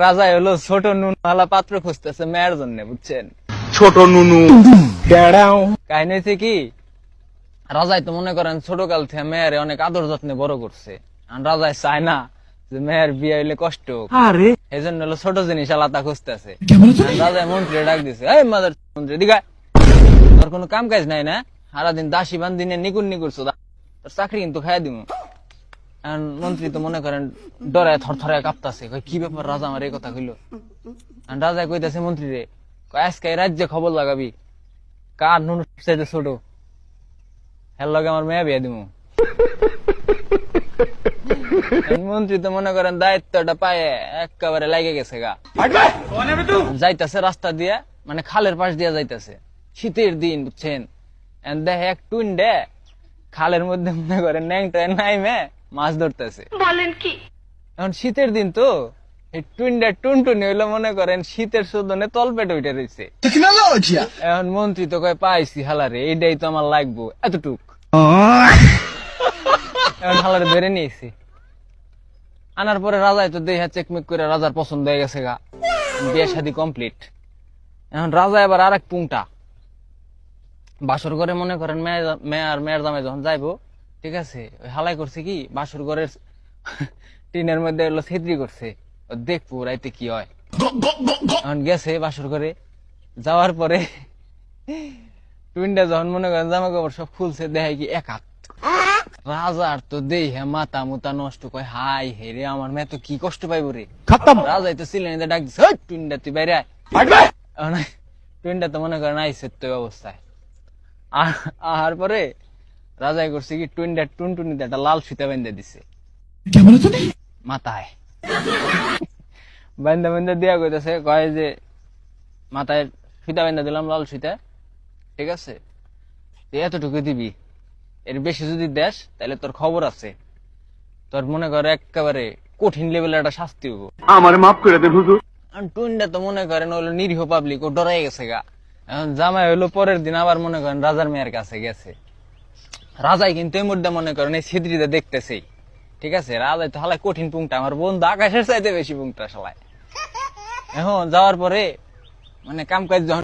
রাজা হলো ছোট নুনওয়ালা পাত্র খুঁজতেছে মেয়ের জন্য, বুঝছেন? ছোট নুনু কাহিনী হয়েছে কি, রাজাই তো মনে করেন ছোট কাল থেকে মেয়ের অনেক আদর যত্নে বড় করছে। আর রাজাই চায় না যে মেয়ের বিয়ে হইলে কষ্ট হোক, এই জন্য হলো ছোট জিনিস আলাদা খুঁজতেছে। রাজাই মন্ত্রী ডাক দিছে, এই মাদার মন্ত্রী দিঘা, তোর কোনো কাম কাজ নাই না? সারাদিন দাসী বান্দিনে নিকুন নিকুরছো, তোর চাকরি কিন্তু খাইয়া দিব। মন্ত্রী তো মনে করেন ডরায় থরথরায় কাঁপতাছে, কি ব্যাপার রাজা আমার এই কথা কইলো? রাজা কইতাছে মন্ত্রী রে, আজকে এই রাজ্যে খবর লাগাবি কার নুন চাইতে ছোট, হের লগে আমার মেয়ে বিয়ে দিব। মন্ত্রী তো মনে করেন দায়িত্বটা পায়ে একেবারে লাগে গেছে গা। যাইতাছে রাস্তা দিয়া, মানে খালের পাশ দিয়া যাইতাছে, শীতের দিন, বুঝছেন? দেখে এক টুইন্ডে খালের মধ্যে মনে করেন ন্যাংটায় নাইমে মাছ ধরতেছে। বলেন কি? এখন শীতের দিন তো এই টুইন্ডা টুনটুনি হইলো মনে করেন শীতের শোধনে তলপেটে উঠে রয়েছে। এখন মন্ত্রী তো কয় পাইছি হালারে, এইটাই তো আমার লাগবো, এতটুক। এখন হালারে ধরে নিয়েছি, আনার পরে রাজাই তো দেহা চেকমেক করে রাজার পছন্দ হয়ে গেছে গা, বিয়ে শাদী কমপ্লিট। এখন রাজা এবার আর এক পুংটা বাসর ঘরে মনে করেন মেয়ের জামাই যখন যাইবো, ঠিক আছে, ওই হালাই করছে কি বাসর ঘরের টিনের মধ্যে এলো ছেত্রি করছে, দেখবো রাইতে কি হয়। এখন গেছে বাসর ঘরে, যাওয়ার পরে টুইনটা যখন মনে করেন জামা কাপড় সব খুলছে, দেখায় কি এক হাত। রাজার তো দেই হ্যাঁ মাথা মুতা নষ্ট, কয় হাই হে রে, আমার মেয়ে তো কি কষ্ট পাইব রে। রাজাই তো ছিলেন ডাক দিচ্ছে, টুইনটা তুই বাইরে আয়। টুইনটা তো মনে করেন আইসে তো অবস্থায়। আর পরে রাজাই করছে কি টুইনটা টুনটুনিতে একটা লাল ফিতা বেঁধে দিছে মাথায়, বান্ধা বান্ধা দিয়া কইতেছে, কয় যে মাথায় ফিতা বেঁধে দিলাম লাল ফিতা, ঠিক আছে, এতটুকু দিবি, এর বেশি যদি দেশ তাহলে তোর খবর আছে, তোর মনে করে একেবারে কঠিন লেভেলের একটা শাস্তি হবো। আমার মাফ করে দে হুজুর। টুইনটা তো মনে করেন হলো নিরীহ পাবলিক, ও ডরাই গেছে গা। এখন জামাই হইলো পরের দিন আবার মনে করেন রাজার মেয়ের কাছে গেছে। রাজাই কিন্তু এই মুহূর্তে মনে করেন এই ছিদ্রিতে দেখতেছেই, ঠিক আছে, রাজাই তো হালাই কঠিন পুংটা, আমার বন্ধু আকাশের চাইতে বেশি পুংটা শালায়। এখন যাওয়ার পরে মানে কাম কাজ যখন